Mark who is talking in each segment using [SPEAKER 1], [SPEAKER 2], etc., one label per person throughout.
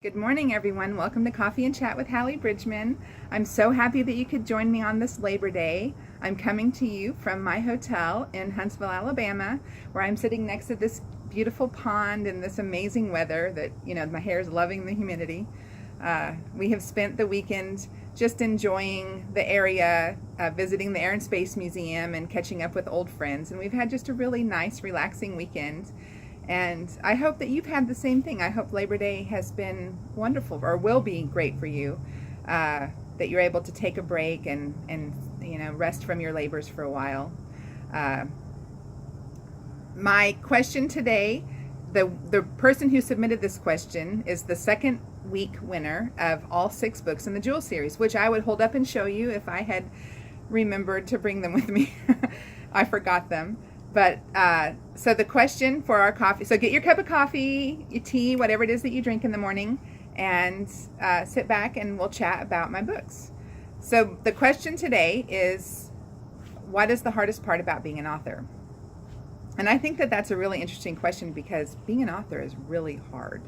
[SPEAKER 1] Good morning, everyone. Welcome to Coffee and Chat with Hallee Bridgeman. I'm so happy that you could join me on this Labor Day. I'm coming to you from my hotel in Huntsville, Alabama, where I'm sitting next to this beautiful pond and this amazing weather that, my hair is loving the humidity. We have spent the weekend just enjoying the area, visiting the Air and Space Museum and catching up with old friends. And we've had just a really nice, relaxing weekend. And I hope that you've had the same thing. I hope Labor Day has been wonderful, or will be great for you, that you're able to take a break and rest from your labors for a while. My question today, the person who submitted this question is the second week winner of all 6 books in the Jewel series, which I would hold up and show you if I had remembered to bring them with me. I forgot them. But so the question for our coffee, so get your cup of coffee, your tea, whatever it is that you drink in the morning, and sit back and we'll chat about my books. So the question today is, what is the hardest part about being an author? And I think that that's a really interesting question because being an author is really hard.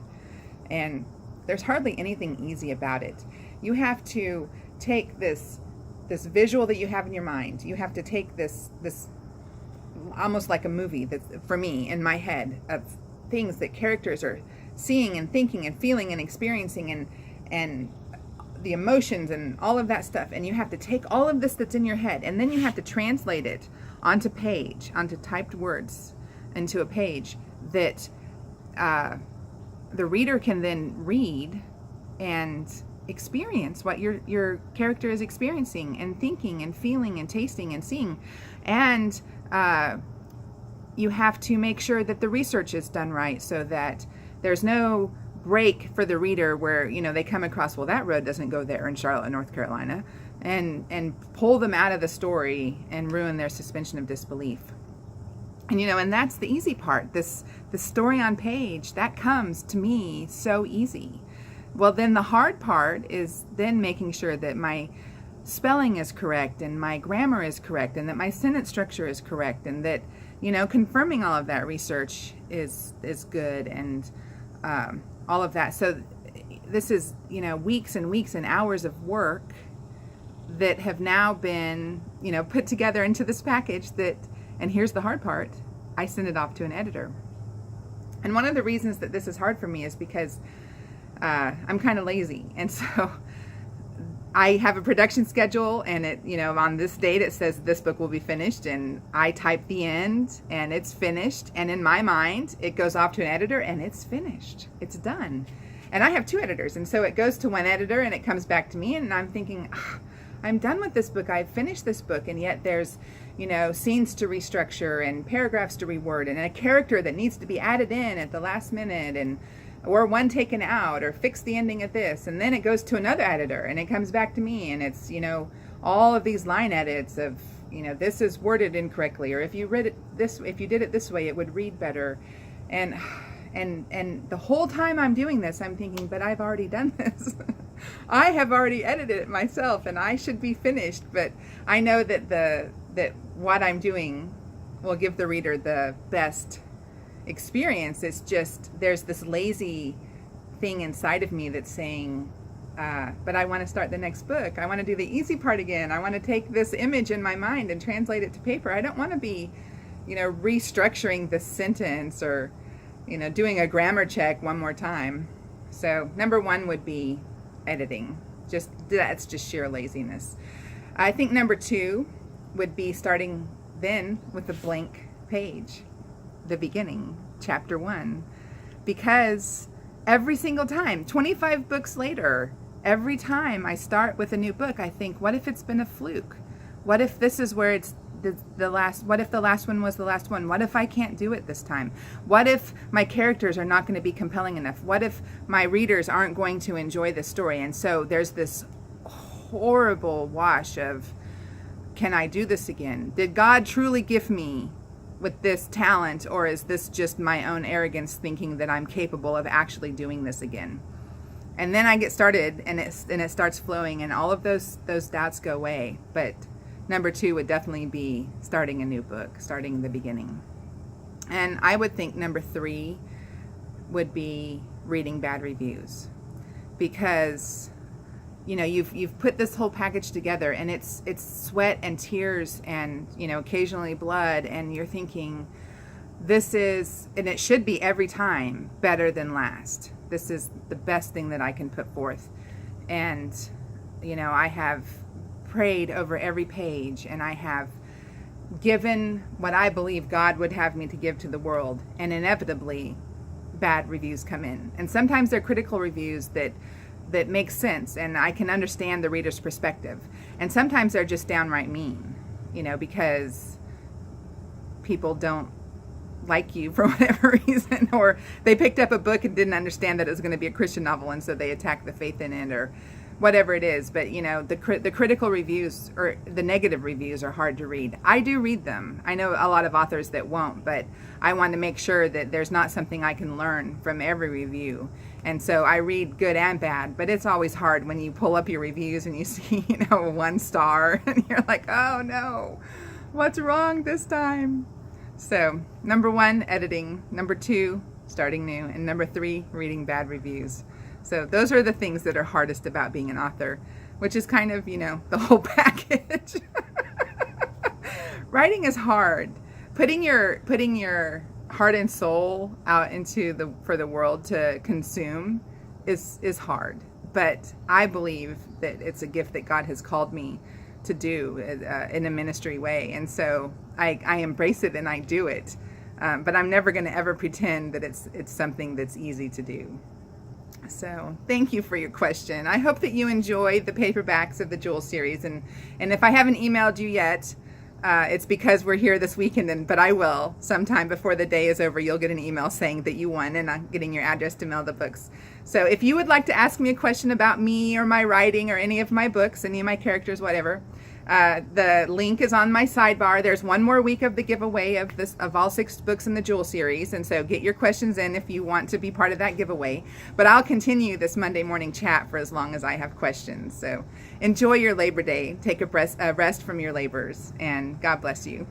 [SPEAKER 1] And there's hardly anything easy about it. You have to take this visual that you have in your mind. You have to take this almost like a movie that's for me in my head of things that characters are seeing and thinking and feeling and experiencing and the emotions and all of that stuff, and you have to take all of this that's in your head and then you have to translate it onto typed words into a page that the reader can then read and experience what your character is experiencing and thinking and feeling and tasting and seeing. And you have to make sure that the research is done right so that there's no break for the reader where they come across, well, that road doesn't go there in Charlotte, North Carolina, and pull them out of the story and ruin their suspension of disbelief. And that's the easy part. The story on page, that comes to me so easy. Well, then the hard part is then making sure that my spelling is correct and my grammar is correct and that my sentence structure is correct and that confirming all of that research is good and all of that. So this is weeks and weeks and hours of work that have now been put together into this package and here's the hard part, I send it off to an editor. And one of the reasons that this is hard for me is because I'm kind of lazy, and so I have a production schedule, and on this date it says this book will be finished, and I type the end and it's finished, and in my mind it goes off to an editor and it's finished, it's done. And I have 2 editors, and so it goes to one editor and it comes back to me, and I'm thinking, I'm done with this book, I've finished this book, and yet there's scenes to restructure and paragraphs to reword and a character that needs to be added in at the last minute or one taken out, or fix the ending of this, and then it goes to another editor and it comes back to me, and it's all of these line edits of this is worded incorrectly, or if you did it this way it would read better, and the whole time I'm doing this I'm thinking, but I've already done this. I have already edited it myself and I should be finished, but I know that what I'm doing will give the reader the best experience. It's just there's this lazy thing inside of me that's saying, but I want to start the next book. I want to do the easy part again. I want to take this image in my mind and translate it to paper. I don't want to be restructuring the sentence or doing a grammar check one more time. So number 1 would be editing. That's just sheer laziness. I think number 2 would be starting then with a blank page, the beginning, chapter 1, because every single time, 25 books later, every time I start with a new book, I think, what if it's been a fluke? What if this is where it's the last? What if the last one was the last one? What if I can't do it this time? What if my characters are not going to be compelling enough? What if my readers aren't going to enjoy the story? And so there's this horrible wash of, can I do this again? Did God truly give me with this talent, or is this just my own arrogance thinking that I'm capable of actually doing this again? And then I get started and it starts flowing, and all of those doubts go away. But number 2 would definitely be starting a new book, starting the beginning. And I would think number 3 would be reading bad reviews. because you've put this whole package together, and it's sweat and tears and occasionally blood, and you're thinking, this is, and it should be every time, better than last. This is the best thing that I can put forth. And I have prayed over every page, and I have given what I believe God would have me to give to the world, and inevitably bad reviews come in. And sometimes they're critical reviews that make sense, and I can understand the reader's perspective. And sometimes they're just downright mean, because people don't like you for whatever reason, or they picked up a book and didn't understand that it was going to be a Christian novel, and so they attacked the faith in it, or whatever it is. But the critical reviews or the negative reviews are hard to read. I do read them. I know a lot of authors that won't, but I want to make sure that there's not something I can learn from every review. And so I read good and bad, but it's always hard when you pull up your reviews and you see 1 star and you're like, oh no, what's wrong this time? So number 1, editing. Number 2, starting new. And number 3, reading bad reviews. So those are the things that are hardest about being an author, which is kind of, the whole package. Writing is hard. Putting your heart and soul out for the world to consume is hard. But I believe that it's a gift that God has called me to do in a ministry way. And so I embrace it and I do it. But I'm never going to ever pretend that it's something that's easy to do. So thank you for your question. I hope that you enjoy the paperbacks of the Jewel series. And if I haven't emailed you yet, it's because we're here this weekend, but I will. Sometime before the day is over, you'll get an email saying that you won, and I'm getting your address to mail the books. So if you would like to ask me a question about me or my writing or any of my books, any of my characters, whatever, the link is on my sidebar. There's one more week of the giveaway of all 6 books in the Jewel series, and so get your questions in if you want to be part of that giveaway. But I'll continue this Monday morning chat for as long as I have questions. So enjoy your Labor Day. Take a rest from your labors, and God bless you.